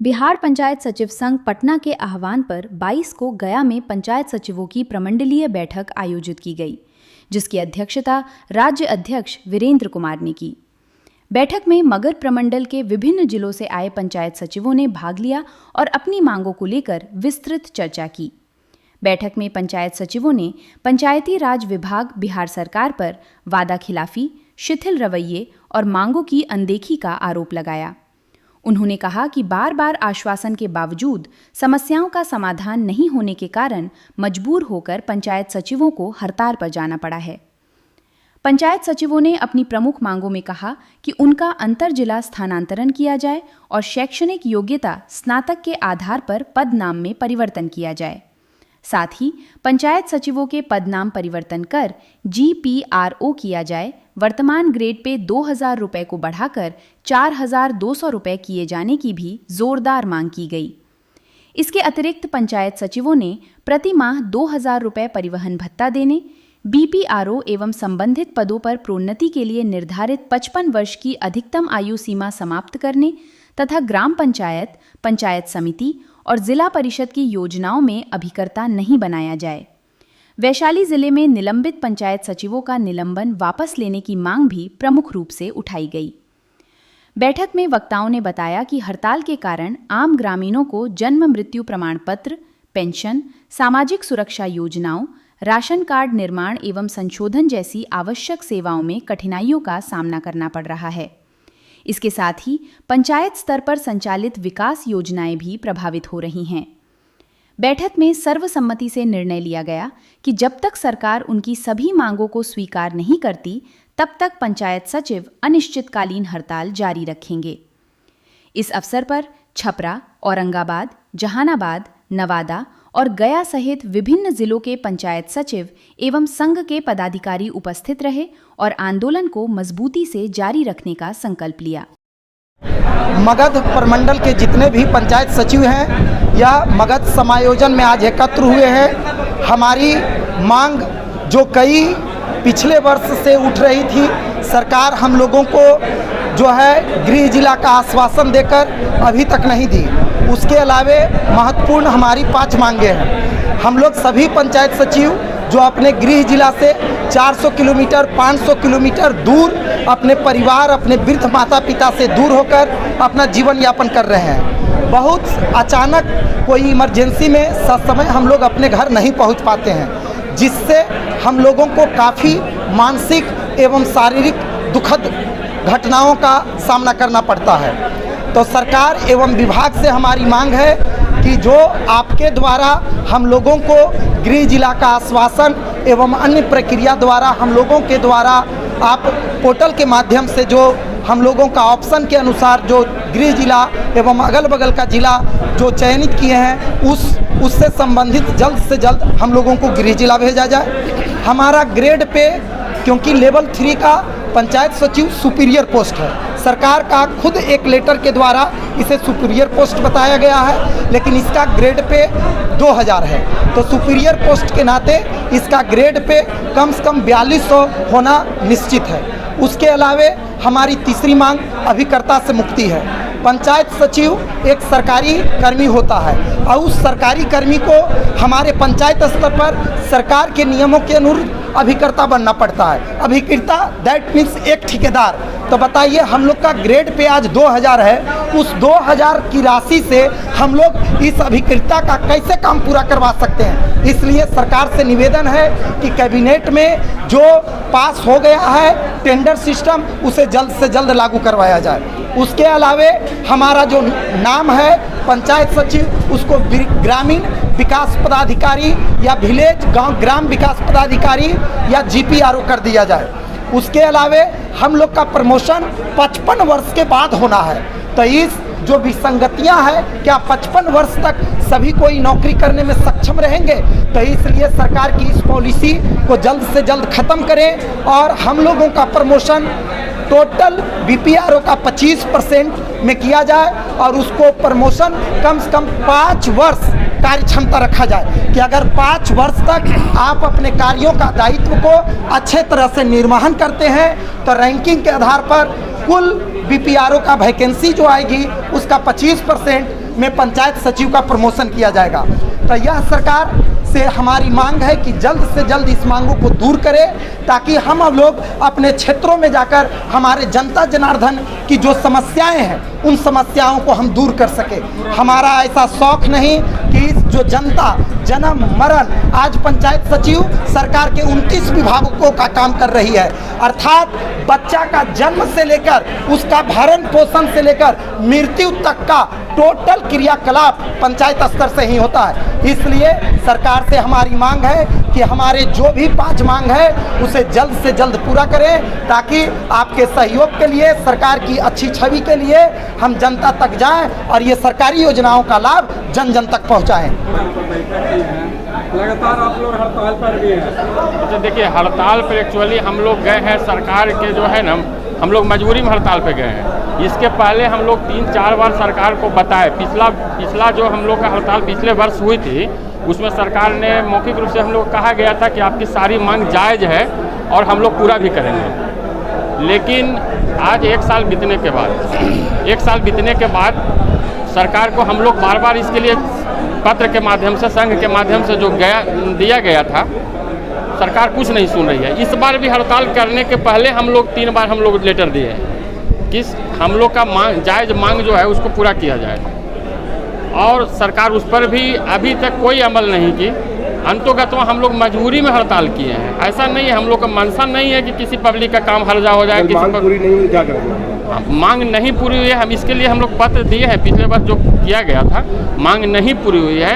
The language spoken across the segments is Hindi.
बिहार पंचायत सचिव संघ पटना के आह्वान पर 22 को गया में पंचायत सचिवों की प्रमंडलीय बैठक आयोजित की गई, जिसकी अध्यक्षता राज्य अध्यक्ष वीरेंद्र कुमार ने की। बैठक में मगध प्रमंडल के विभिन्न जिलों से आए पंचायत सचिवों ने भाग लिया और अपनी मांगों को लेकर विस्तृत चर्चा की। बैठक में पंचायत सचिवों ने पंचायती राज विभाग बिहार सरकार पर वादाखिलाफी, शिथिल रवैये और मांगों की अनदेखी का आरोप लगाया। उन्होंने कहा कि बार बार आश्वासन के बावजूद समस्याओं का समाधान नहीं होने के कारण मजबूर होकर पंचायत सचिवों को हड़ताल पर जाना पड़ा है। पंचायत सचिवों ने अपनी प्रमुख मांगों में कहा कि उनका अंतर जिला स्थानांतरण किया जाए और शैक्षणिक योग्यता स्नातक के आधार पर पद नाम में परिवर्तन किया जाए। साथ ही पंचायत सचिवों के पद नाम परिवर्तन कर GPRO किया जाए, वर्तमान ग्रेड पे 2,000 रुपये को बढ़ाकर 4,200 रुपये किए जाने की भी जोरदार मांग की गई। इसके अतिरिक्त पंचायत सचिवों ने प्रति माह 2,000 रुपये परिवहन भत्ता देने, BPRO एवं संबंधित पदों पर प्रोन्नति के लिए निर्धारित 55 वर्ष की अधिकतम आयु सीमा समाप्त करने तथा ग्राम पंचायत, पंचायत समिति और जिला परिषद की योजनाओं में अभिकर्ता नहीं बनाया जाए। वैशाली जिले में निलंबित पंचायत सचिवों का निलंबन वापस लेने की मांग भी प्रमुख रूप से उठाई गई। बैठक में वक्ताओं ने बताया कि हड़ताल के कारण आम ग्रामीणों को जन्म मृत्यु प्रमाण पत्र, पेंशन, सामाजिक सुरक्षा योजनाओं, राशन कार्ड निर्माण एवं संशोधन जैसी आवश्यक सेवाओं में कठिनाइयों का सामना करना पड़ रहा है। इसके साथ ही पंचायत स्तर पर संचालित विकास योजनाएं भी प्रभावित हो रही हैं। बैठक में सर्वसम्मति से निर्णय लिया गया कि जब तक सरकार उनकी सभी मांगों को स्वीकार नहीं करती, तब तक पंचायत सचिव अनिश्चितकालीन हड़ताल जारी रखेंगे। इस अवसर पर छपरा, औरंगाबाद, जहानाबाद, नवादा और गया सहित विभिन्न जिलों के पंचायत सचिव एवं संघ के पदाधिकारी उपस्थित रहे और आंदोलन को मजबूती से जारी रखने का संकल्प लिया। मगध प्रमंडल के जितने भी पंचायत सचिव हैं या मगध समायोजन में आज एकत्र हुए हैं। हमारी मांग जो कई पिछले वर्ष से उठ रही थी, सरकार हम लोगों को जो है गृह जिला का आश्वासन देकर अभी तक नहीं दी। उसके अलावे महत्वपूर्ण हमारी 5 मांगे हैं। हम लोग सभी पंचायत सचिव जो अपने गृह जिला से 400 किलोमीटर 500 किलोमीटर दूर अपने परिवार, अपने वृद्ध माता पिता से दूर होकर अपना जीवन यापन कर रहे हैं। बहुत अचानक कोई इमरजेंसी में ससमय हम लोग अपने घर नहीं पहुंच पाते हैं, जिससे हम लोगों को काफ़ी मानसिक एवं शारीरिक दुखद घटनाओं का सामना करना पड़ता है। तो सरकार एवं विभाग से हमारी मांग है कि जो आपके द्वारा हम लोगों को गृह जिला का आश्वासन एवं अन्य प्रक्रिया द्वारा हम लोगों के द्वारा आप पोर्टल के माध्यम से जो हम लोगों का ऑप्शन के अनुसार जो गृह जिला एवं अगल बगल का जिला जो चयनित किए हैं उससे संबंधित जल्द से जल्द हम लोगों को गृह जिला भेजा जाए। हमारा ग्रेड पे क्योंकि लेवल 3 का पंचायत सचिव सुपीरियर पोस्ट है, सरकार का खुद एक लेटर के द्वारा इसे सुपीरियर पोस्ट बताया गया है, लेकिन इसका ग्रेड पे 2000 है। तो सुपीरियर पोस्ट के नाते इसका ग्रेड पे कम से कम 4200 होना निश्चित है। उसके अलावे हमारी तीसरी मांग अभिकर्ता से मुक्ति है। पंचायत सचिव एक सरकारी कर्मी होता है और उस सरकारी कर्मी को हमारे पंचायत स्तर पर सरकार के नियमों के अनुरूप अभिकर्ता बनना पड़ता है। अभिकर्ता दैट मीन्स एक ठेकेदार। तो बताइए, हम लोग का ग्रेड पे आज 2000 है, उस 2000 की राशि से हम लोग इस अभिकर्ता का कैसे काम पूरा करवा सकते हैं। इसलिए सरकार से निवेदन है कि कैबिनेट में जो पास हो गया है टेंडर सिस्टम, उसे जल्द से जल्द लागू करवाया जाए। उसके अलावे हमारा जो नाम है पंचायत सचिव, उसको ग्रामीण विकास पदाधिकारी या विलेज ग्राम विकास पदाधिकारी या GPRO कर दिया जाए। उसके अलावे हम लोग का प्रमोशन 55 वर्ष के बाद होना है। तो इस जो विसंगतियां हैं, क्या 55 वर्ष तक सभी कोई नौकरी करने में सक्षम रहेंगे? तो इसलिए सरकार की इस पॉलिसी को जल्द से जल्द ख़त्म करें और हम लोगों का प्रमोशन टोटल BPRO का 25% में किया जाए और उसको प्रमोशन कम से कम 5 वर्ष कार्य क्षमता रखा जाए कि अगर 5 वर्ष तक आप अपने कार्यों का दायित्व को अच्छे तरह से निर्वहन करते हैं तो रैंकिंग के आधार पर कुल BPRO का वैकेंसी जो आएगी उसका 25% में पंचायत सचिव का प्रमोशन किया जाएगा। तो यह सरकार से हमारी मांग है कि जल्द से जल्द इस मांगों को दूर करें, ताकि हम लोग अपने क्षेत्रों में जाकर हमारे जनता जनार्दन की जो समस्याएं हैं उन समस्याओं को हम दूर कर सके। हमारा ऐसा शौक नहीं कि जो जनता जन्म मरण आज पंचायत सचिव सरकार के 29 विभागों का काम कर रही है, अर्थात बच्चा का जन्म से लेकर उसका भरण पोषण से लेकर मृत्यु तक का टोटल क्रियाकलाप पंचायत स्तर से ही होता है। इसलिए सरकार से हमारी मांग है कि हमारे जो भी 5 मांग है उसे जल्द से जल्द पूरा करें, ताकि आपके सहयोग के लिए, सरकार की अच्छी छवि के लिए हम जनता तक जाएं और ये सरकारी योजनाओं का लाभ जन जन तक पहुंचाएं। लगातार आप लोग हड़ताल पर भी हैं। तो देखिए, हड़ताल पर एक्चुअली हम लोग गए हैं, सरकार के जो है ना, हम लोग मजबूरी में हड़ताल पे गए हैं। इसके पहले हम लोग 3-4 बार सरकार को बताए। पिछला जो हम लोग का हड़ताल पिछले वर्ष हुई थी, उसमें सरकार ने मौखिक रूप से हम लोग कहा गया था कि आपकी सारी मांग जायज़ है और हम लोग पूरा भी करेंगे। लेकिन आज 1 साल बीतने के बाद सरकार को हम लोग बार बार इसके लिए पत्र के माध्यम से, संघ के माध्यम से जो दिया गया था, सरकार कुछ नहीं सुन रही है। इस बार भी हड़ताल करने के पहले हम लोग 3 बार हम लोग लेटर दिए हैं कि हम लोग का जायज़ मांग जो है उसको पूरा किया जाए, और सरकार उस पर भी अभी तक कोई अमल नहीं की। अंतोगत्वा हम लोग मजबूरी में हड़ताल किए हैं। ऐसा नहीं है, हम लोग का मंशा नहीं है कि किसी पब्लिक का काम हर्जा हो जाए। मांग पूरी नहीं हुई, क्या करेंगे? मांग नहीं पूरी हुई है, हम इसके लिए हम लोग पत्र दिए हैं। पिछले बार जो किया गया था, मांग नहीं पूरी हुई है,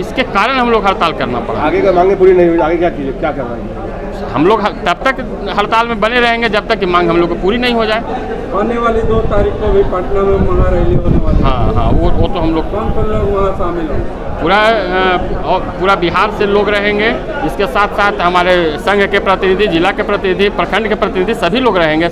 इसके कारण हम लोग हड़ताल करना पड़ा। आगे का मांगे पूरी नहीं हुई, आगे क्या करना? हम लोग तब तक हड़ताल में बने रहेंगे जब तक कि मांग हम लोग को पूरी नहीं हो जाए। आने वाली 2 तारीख को भी पटना में महारैली होने वाली है। हाँ, वो तो हम लोग कौन लोग वहाँ शामिल हों? पूरा बिहार से लोग रहेंगे। इसके साथ साथ हमारे संघ के प्रतिनिधि, जिला के प्रतिनिधि, प्रखंड के प्रतिनिधि सभी लोग रहेंगे।